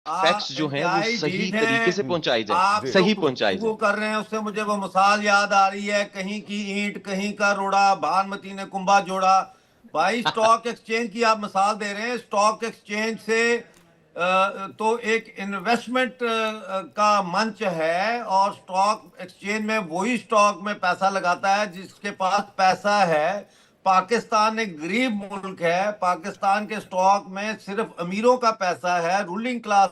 Facts जो हैं वो इंतहाई सही ढीठ तरीके हैं। से पहुंचाई जाए, आप जी जो सही पहुंचाई गुफ्तगू जाए। कर रहे हैं उससे मुझे वो मिसाल याद आ रही है, कहीं की ईंट कहीं का रोड़ा, भानुमति ने कुंभा जोड़ा। भाई स्टॉक एक्सचेंज की आप मिसाल दे रहे हैं, स्टॉक एक्सचेंज से तो एक इन्वेस्टमेंट का मंच है, और स्टॉक एक्सचेंज में वही स्टॉक में पैसा लगाता है जिसके पास पैसा है। पाकिस्तान एक गरीब मुल्क है, पाकिस्तान के स्टॉक में सिर्फ अमीरों का पैसा है, रूलिंग क्लास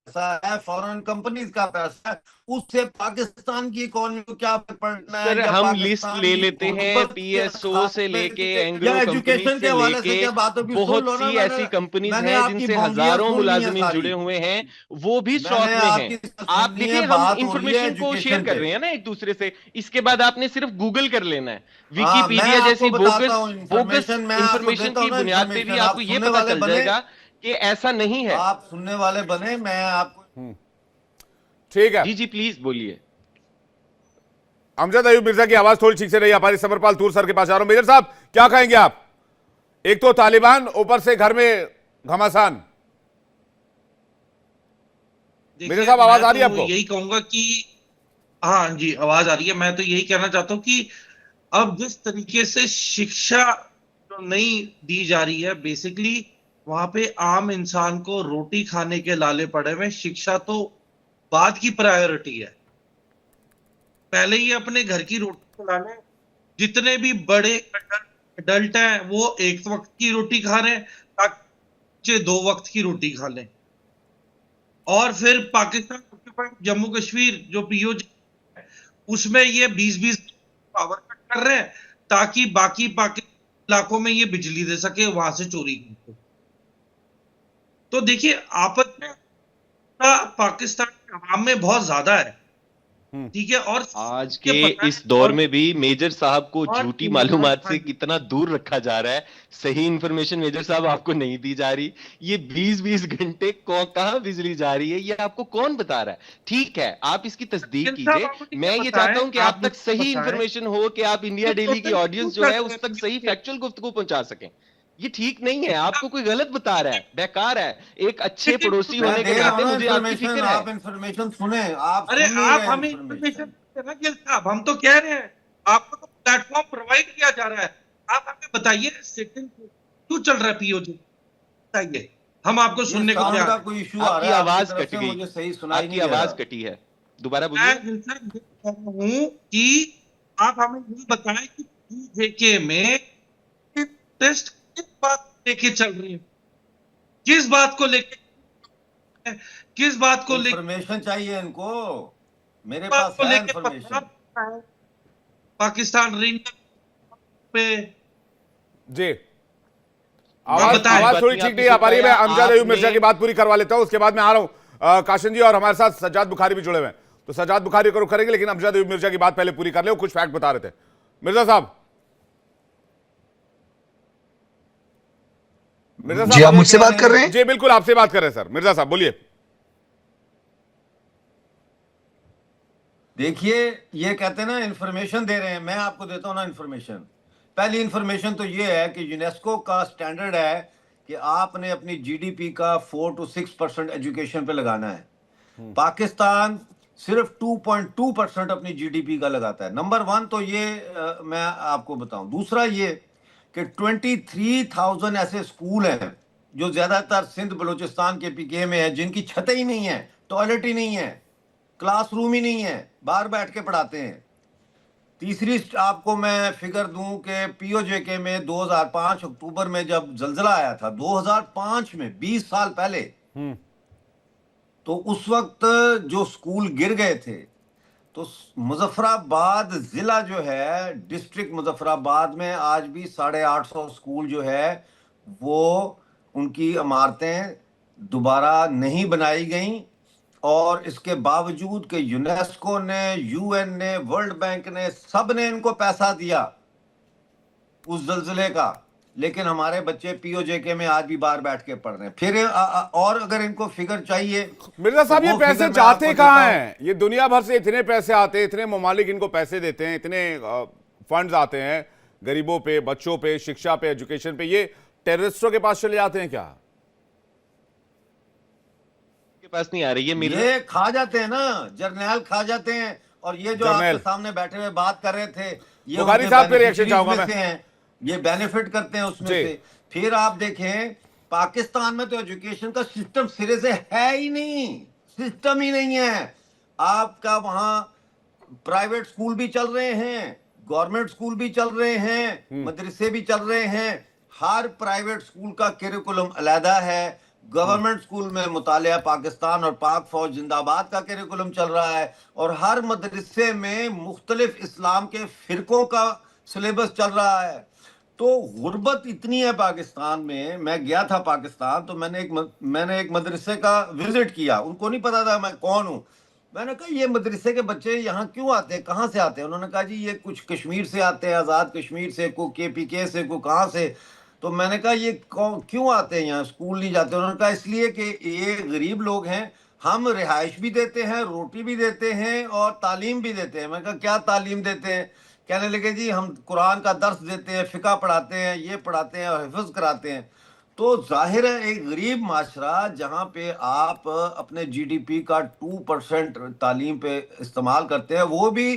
पैसा है, फॉरेन कंपनीज का पैसा है। उससे पाकिस्तान की इकोनॉमी को क्या फर्क पड़ना सर है, या हम लिस्ट पाकिस्तान ले की लेते हैं, गुर्बत के पीएसओ से खात्मे लेके के, या एंग्रो कंपनी एजुकेशन के से हवाले लेके से क्या बात होगी, सुन बहुत लो ना। सी मैंने ऐसी कंपनीज मैंने हैं आपकी जिनसे बोंगियां हजारों सुन ली हैं मुलाजमीन सारी। जुड़े हुए हैं, वो भी मैंने स्टॉक में हैं। आपकी आप सुन ली देखिए, है, हम बात हो रही है इंफॉर्मेशन को शेयर एजुकेशन कर पे। रहे हैं ना एक दूसरे से। इसके बाद आपने सिर्फ गूगल कर लेना है, हाँ, मैं विकिपीडिया आपको जैसी बताता बोगस हूँ बोगस इंफॉर्मेशन, मैं आपको इंफॉर्मेशन देता की हूँ ना बुनियाद पे भी इंफॉर्मेशन। आपको आप यह सुनने पता वाले चल बने, जाएगा कि ऐसा नहीं है। आप सुनने वाले बने, मैं आपको। ठीक है। जी जी, प्लीज बोलिए। अमजद अयूब मिर्जा की आवाज थोड़ी ठीक से नहीं आ पा रही, समरपाल तूर सर के पास आ रहा हूं। मेजर साहब क्या कहेंगे आप? एक तो तालिबान, ऊपर से घर में घमासान। मेजर देखिए, साहब आवाज मैं आ रही है तो आपको? यही कहूंगा कि हाँ जी, आवाज आ रही है। मैं तो यही कहना चाहता हूँ कि अब जिस तरीके से शिक्षा जो नहीं दी जा रही है, बेसिकली वहां पे आम इंसान को रोटी खाने के लाले पड़े हुए, शिक्षा तो बाद की प्रायोरिटी है। पहले ही अपने घर की रोटी खा लें। जितने भी बड़े अडल्ट हैं वो एक वक्त की रोटी खा रहे हैं, ताकि बच्चे दो वक्त की रोटी खा लें। और फिर पाकिस्तान ऑक्युपाइड जम्मू कश्मीर जो पीओजे, उसमें ये 20-20 पावर कट कर रहे हैं, ताकि बाकी पाकिस्तान इलाकों में ये बिजली दे सके, वहां से चोरी करके। तो देखिए, आपस में पाकिस्तान के अवाम में बहुत ज्यादा है। ठीक है, और आज ये के पता है। इस दौर में भी मेजर साहब को और झूठी इमरान, मालूमात हाँ से जी, कितना दूर रखा जा रहा है। सही इंफॉर्मेशन मेजर साहब आपको नहीं दी जा रही। ये 20-20 घंटे कहां बिजली जा रही है, ये आपको कौन बता रहा है? ठीक है, आप इसकी तस्दीक गिल साहब, कीजिए। आप मुझे ये मैं ये चाहता बताएं, हूं कि आप आप तक मुझे सही बताएं, इंफॉर्मेशन हो, कि आप इंडिया ये डेली की टोटल क्यों ऑडियंस जो चल है रहा है उस तक सही पीओके? फैक्चुअल गुफ्तगू पहुंचा सकें। ये ठीक नहीं है, आपको कोई गलत बता रहा है, बेकार है। एक अच्छे पड़ोसी मैं होने के दे रहा हूं नाते ना मुझे आपकी इंफॉर्मेशन, फिक्र है। आप इंफॉर्मेशन सुने, आप अरे, सुन नहीं आप रहे हमें इंफॉर्मेशन इंफॉर्मेशन। देते हैं ना गिल साहब, हम तो कह रहे हैं आपको तो प्लेटफॉर्म प्रोवाइड किया जा रहा है। आप हमें बताइए, सेटिंग क्यों चल रहा है पीओजे, बताइए, हम आपको ये सुनने को साउंड तैयार का हैं। कोई इशू आ आपकी रहा है आपकी आवाज तरफ कट से, गई, मुझे सही सुनाई आपकी नहीं दे आवाज रहा। कटी है। दोबारा मैं बोलिए। गिल साहब ये कह रहा हूं कि आप हमें ये बताएं कि पीजेके में टेस्ट किस बात को लेके चल रही है, किस बात को लेके, किस बात को लेके, इंफॉर्मेशन चाहिए इनको, मेरे बात पास को है लेके पथराव इंफॉर्मेशन। हो रहा है पाकिस्तान रेंज पे। जी, आप आवाज बताएं। एक आवाज बात थोड़ी नहीं ठीक आपकी नहीं आ सुन पा रही है। मैं पाया अमजद अयूब आपने। मिर्जा की बात पूरी करवा लेता हूं, उसके बाद मैं आ रहा हूं काशन जी, और हमारे साथ सज्जाद बुखारी भी जुड़े हुए हैं। तो सज्जाद बुखारी को करेंगे, लेकिन अमजद अयूब मिर्जा की बात पहले पूरी कर ले। वो कुछ फैक्ट बता रहे थे मिर्जा साहब। मिर्जा जी, साहब आप ये मुझसे कह बात रहे कर रहे हैं, हैं? जी बिल्कुल आपसे बात कर रहे हैं सर। मिर्जा साहब बोलिए। देखिए, ये कहते हैं ना इंफॉर्मेशन दे रहे हैं, मैं आपको देता हूं ना इंफॉर्मेशन। पहली इंफॉर्मेशन तो ये है कि यूनेस्को का स्टैंडर्ड है कि आपने अपनी जीडीपी का 4 to 6% एजुकेशन पे लगाना है। पाकिस्तान सिर्फ 2.2% अपनी जीडीपी का लगाता है। नंबर वन तो ये मैं आपको बताऊं। दूसरा ये कि 23,000 ऐसे स्कूल हैं जो ज्यादातर सिंध बलूचिस्तान के पीके में है, जिनकी छतें ही नहीं है, टॉयलेट ही नहीं है, क्लासरूम ही नहीं है, बाहर बैठ के पढ़ाते हैं। तीसरी आपको मैं फिगर दूं कि पीओजेके में 2005 अक्टूबर में जब जलजिला आया था, 2005 में 20 साल पहले, तो उस वक्त जो स्कूल गिर गए थे, तो मुजफ्फराबाद जिला जो है, डिस्ट्रिक्ट मुजफ्फराबाद में आज भी 850 स्कूल जो है वो, उनकी इमारतें दोबारा नहीं बनाई गई। और इसके बावजूद कि यूनेस्को ने, यूएन ने, वर्ल्ड बैंक ने, सब ने इनको पैसा दिया उस जलजिले का, लेकिन हमारे बच्चे पीओजेके में आज भी बाहर बैठ के पढ़ रहे हैं। फिर और अगर इनको फिगर चाहिए मिर्जा तो साहब ये वो पैसे फिगर मैं जाते आपको कहाँ देता हूं। हैं? ये दुनिया भर से इतने पैसे आते हैं, इतने ममालिक इनको पैसे देते हैं, इतने फंड्स आते हैं गरीबों पे, बच्चों पे, शिक्षा पे, एजुकेशन पे, ये टेररिस्टों के पास चले जाते हैं क्या? के पास नहीं आ रही है मेरे। ये खा जाते हैं ना, जर्नैल खा जाते हैं। और ये जो जर्नैल। आपके सामने बैठे हुए बात कर रहे थे, ये बुखारी उनके साहब पे रिएक्शन beneficiaries चाहूंगा में मैं। से हैं, ये बेनिफिट करते हैं उसमें जी। से। फिर आप देखें पाकिस्तान में तो एजुकेशन का सिस्टम सिरे से है ही नहीं, सिस्टम ही नहीं है। आपका वहां प्राइवेट स्कूल भी चल रहे हैं, गवर्नमेंट स्कूल भी चल रहे हैं, मदरसे भी चल रहे हैं। हर प्राइवेट स्कूल का करिकुलम अलहदा है। गवर्नमेंट स्कूल में मुतालिया पाकिस्तान और पाक फौज जिंदाबाद का करिकुलम चल रहा है। और हर मदरसे में मुख्तलिफ इस्लाम के फिरकों का सिलेबस चल रहा है। तो गुर्बत इतनी है पाकिस्तान में। मैं गया था पाकिस्तान, तो मैंने एक मदरसे का विजिट किया। उनको नहीं पता था मैं कौन हूँ। मैंने कहा ये मदरसे के बच्चे यहाँ क्यों आते हैं, कहाँ से आते हैं? उन्होंने कहा जी ये कुछ कश्मीर से आते हैं, आज़ाद कश्मीर से, को KPK से, को कहाँ से। तो मैंने कहा ये क्यों आते हैं यहाँ, स्कूल नहीं जाते? उन्होंने कहा इसलिए कि ये गरीब लोग हैं, हम रिहाइश भी देते हैं, रोटी भी देते हैं और तालीम भी देते हैं। मैंने कहा क्या तालीम देते हैं? कहने लगे जी हम कुरान का दर्स देते हैं, फ़िक़ा पढ़ाते हैं, ये पढ़ाते हैं और हिफ्ज़ कराते हैं। तो जाहिर है एक गरीब माशरा जहाँ पे आप अपने GDP का 2% तालीम पे इस्तेमाल करते हैं, वो भी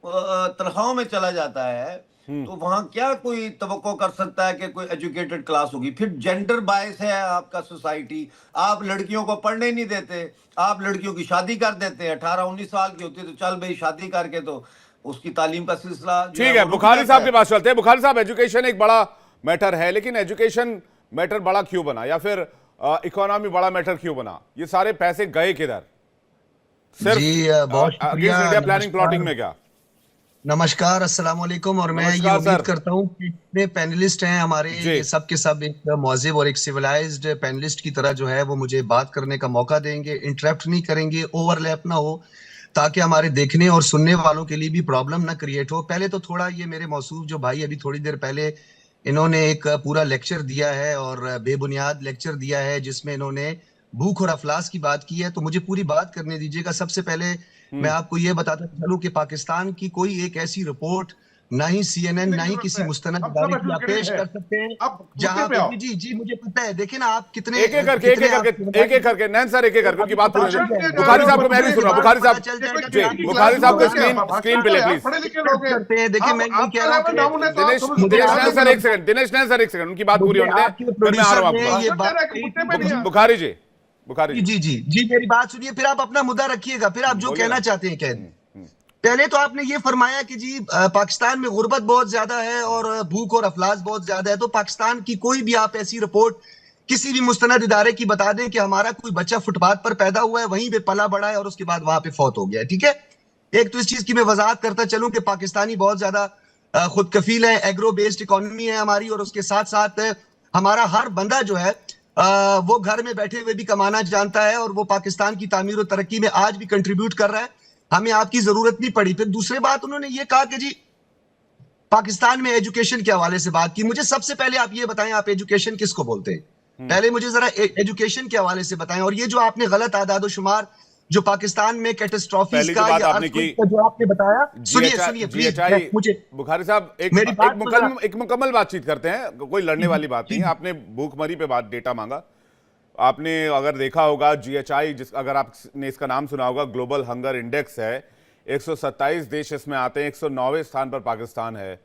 तनख्वाहों में चला जाता है, तो वहां क्या कोई तवक्को कर सकता है कि कोई एजुकेटेड क्लास होगी? फिर जेंडर बायस है आपका सोसाइटी। आप लड़कियों को पढ़ने नहीं देते, आप लड़कियों की शादी कर देते हैं। 18-19 साल की होती है तो चल भाई शादी करके तो उसकी तालीम का सिलसिला ठीक है। बुखारी साहब के पास चलते हैं। बुखारी साहब, एजुकेशन एक बड़ा मैटर है, लेकिन एजुकेशन मैटर बड़ा क्यों बना, या फिर इकोनॉमी बड़ा मैटर क्यों बना? ये सारे पैसे गए किधर? सिर्फ अगेंस्ट इंडिया प्लानिंग प्लॉटिंग में क्या? नमस्कार, अस्सलाम वालेकुम। और मैं ये उम्मीद करता हूँ कि जितने पैनलिस्ट हैं हमारे, ये सब के सब एक मौज़िब और एक सिविलाइज्ड पैनलिस्ट की तरह जो है वो मुझे बात करने का मौका देंगे, इंटरप्ट नहीं करेंगे, ओवरलैप ना हो, ताकि हमारे देखने और सुनने वालों के लिए भी प्रॉब्लम ना क्रिएट हो। पहले तो थोड़ा ये मेरे मौसूफ जो भाई अभी थोड़ी देर पहले इन्होंने एक पूरा लेक्चर दिया है और बेबुनियाद लेक्चर दिया है, जिसमें इन्होंने भूख और अफलास की बात की है, तो मुझे पूरी बात करने दीजिएगा। सबसे पहले मैं आपको ये बताता चलूं कि पाकिस्तान की कोई एक ऐसी रिपोर्ट ना ही CNN ना ही किसी मुस्तनद इदारे की आप पेश कर सकते हैं जहां पे जी मुझे पता है। देखिए ना आप कितने एक एक करके नैन सर, एक एक करके उनकी बात पूरी। बुखारी साहब को मैं भी सुन रहा हूं। बुखारी साहब जी, बुखारी साहब को स्क्रीन पे ले प्लीज। देखिए मैं ये कह रहा हूं दिनेश नैन सर एक सेकंड, उनकी बात पूरी होने दें, फिर मैं आ रहा हूं। बुखारी जी, जी मेरी बात सुनिए, फिर आप अपना मुद्दा रखिएगा, फिर आप जो कहना चाहते हैं कह दें। पहले तो आपने ये फरमाया कि जी पाकिस्तान में गुर्बत बहुत ज्यादा है और भूख और अफलास बहुत ज्यादा है। तो पाकिस्तान की कोई भी आप ऐसी रिपोर्ट किसी भी मुस्तनद इदारे की बता दें कि हमारा कोई बच्चा फुटपाथ पर पैदा हुआ है, वहीं पे पला बड़ा है और उसके बाद वहां पे फौत हो गया है, ठीक है? एक तो इस चीज की मैं वजाहत करता चलूं कि पाकिस्तानी बहुत ज्यादा खुद कफील है, एग्रो बेस्ड इकोनॉमी है हमारी, और उसके साथ साथ हमारा हर बंदा जो है वो घर में बैठे हुए भी कमाना जानता है और वो पाकिस्तान की तामीर और तरक्की में आज भी कंट्रीब्यूट कर रहा है। हमें आपकी जरूरत नहीं पड़ी। फिर दूसरी बात उन्होंने ये कहा कि जी पाकिस्तान में एजुकेशन के हवाले से बात की। मुझे सबसे पहले आप ये बताएं, आप एजुकेशन किसको बोलते हैं? पहले मुझे जरा एजुकेशन के हवाले से बताएं। और ये जो आपने गलत आदाद शुमार जो पाकिस्तान में कैटेस्ट्रॉफीज का या जो आपने बताया, सुनिए प्लीज मुझे। बुखारी साहब एक मुकम्मल बातचीत करते हैं, कोई लड़ने वाली बात नहीं है। आपने भूखमरी पे बात डेटा मांगा। आपने अगर देखा होगा GHI, अगर आपने इसका नाम सुना होगा, ग्लोबल हंगर इंडेक्स है, 127 देश इसमें आते हैं, 109वें स्थान पर पाकिस्तान है,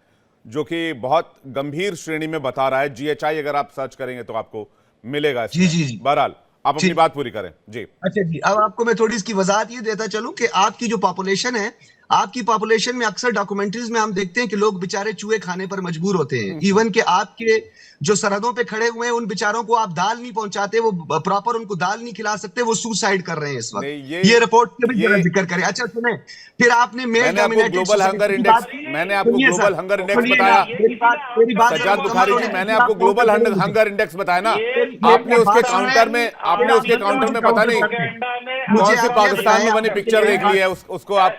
जो कि बहुत गंभीर श्रेणी में बता रहा है। GHI अगर आप सर्च करेंगे तो आपको मिलेगा। जी। बहरहाल आप अपनी बात पूरी करें जी। अच्छा जी, अब आपको मैं थोड़ी इसकी वजाहत ये देता चलूं कि आपकी जो पॉपुलेशन है, आपकी पॉपुलेशन में अक्सर डॉक्यूमेंट्रीज में हम देखते हैं कि लोग बेचारे चूहे खाने पर मजबूर होते हैं। इवन कि आपके जो सरहदों पे खड़े हुए हैं उन बेचारों को आप दाल नहीं पहुंचाते, वो प्रॉपर उनको दाल नहीं खिला सकते, वो सुसाइड कर रहे हैं इस वक्त। ये रिपोर्ट का भी जरा जिक्र करें। अच्छा सुने, फिर आपने मैंने आपको ग्लोबल हंगर इंडेक्स बताया। सज्जाद बुखारी जी, मैंने आपको ग्लोबल हंगर इंडेक्स बताया ना। आपने उसके काउंटर में पता नहीं कौन सी पाकिस्तान में बनी पिक्चर देख ली है। उसको आप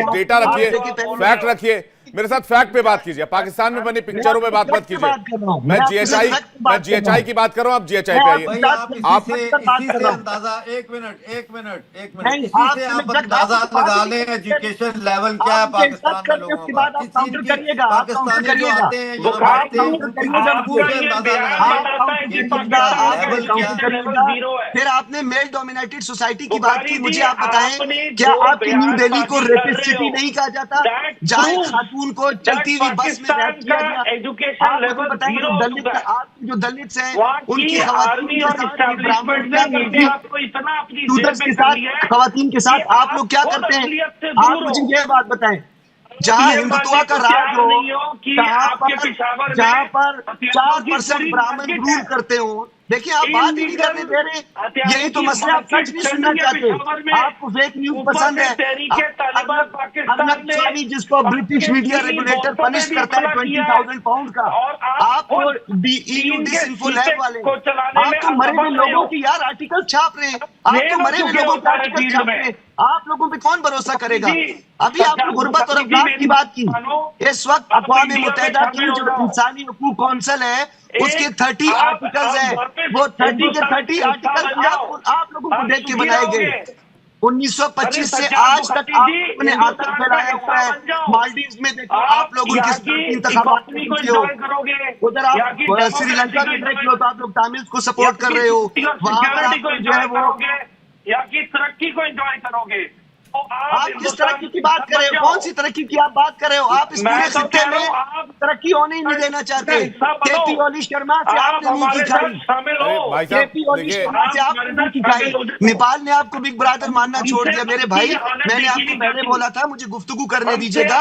डेटा रखिए, फैक्ट रखिए। मेरे साथ फैक्ट पे बात कीजिए, पाकिस्तान में बनी पिक्चरों पे बात मत कीजिए। मैं जीएचआई की बात कर रहा हूं, आप जीएचआई पे आइए। भाई आप इसी से अंदाजा, एक मिनट इसी से आप अंदाजा लगा लें एजुकेशन लेवल क्या है पाकिस्तान में लोगों का। पाकिस्तानी जो आते हैं यहाँ पढ़ते हैं उनकी गुफ्तगू से अंदाजा लगाएं। फिर आपने मेल डोमिनेटेड सोसाइटी की बात की, मुझे आप बताएं क्या आपकी न्यू दिल्ली को रेपिस्ट सिटी नहीं कहा जाता, जहां खातून को चलती हुई बस में रैप किया गया? आप मुझे बताएं दलित, आपके जो दलित हैं उनकी खवातीन के साथ आप लोग क्या करते हैं? आप मुझे यह बात बताएं, जहां हिंदुत्व का राज हो, जहां पर 4% ब्राह्मण रूल करते हो, देखिए आप बात ही नहीं करने दे रहे। यही तो मसला, आप सच नहीं सुनना चाहते, आपको फेक न्यूज पसंद है। अर्नब गोस्वामी जिसको ब्रिटिश मीडिया रेगुलेटर पनिश करता है 20,000 पाउंड का, आपको EU डिसइंफो लैब वाले, आप तो मरे हुए लोगों की यार आर्टिकल छाप रहे हैं, आप तो मरे हुए लोगों के आर्टिकल छाप रहे हैं। आप लोगों पे कौन भरोसा करेगा? अभी आपने गुर्बत और अफलाक की बात की, इस वक्त अक़वाम मुत्तहिदा की जो इंसानी हकूक़ कौंसिल है उसके 30 आर्टिकल्स हैं, वो 30 के 30 आर्टिकल आप लोगों को देख के बनाए गए। 1925 से आज तक आपने आतंक फैलाया हुआ है। मालदीव्स में देखो आप लोग उनके इंतखाबात में पहुंचे हो, उधर आप श्रीलंका में देख लो तो आप लोग तामिल्स को सपोर्ट कर रहे हो, वहां पर जो है वो या की तरक्की को एंजॉय करोगे। तो आप किस तरक्की की बात कर रहे हो? कौन सी तरक्की की आप बात कर रहे हो? आप इस पूरे खित्ते में तरक्की होने ही नहीं देना चाहते। केपी ओली शर्मा से आपने मुंह की खाई, केपी ओली शर्मा से आपने मुंह की खाई। नेपाल ने आपको बिग ब्रदर मानना छोड़ दिया। मेरे भाई, मैंने आपको पहले बोला था मुझे गुफ्तगू करने दीजिएगा।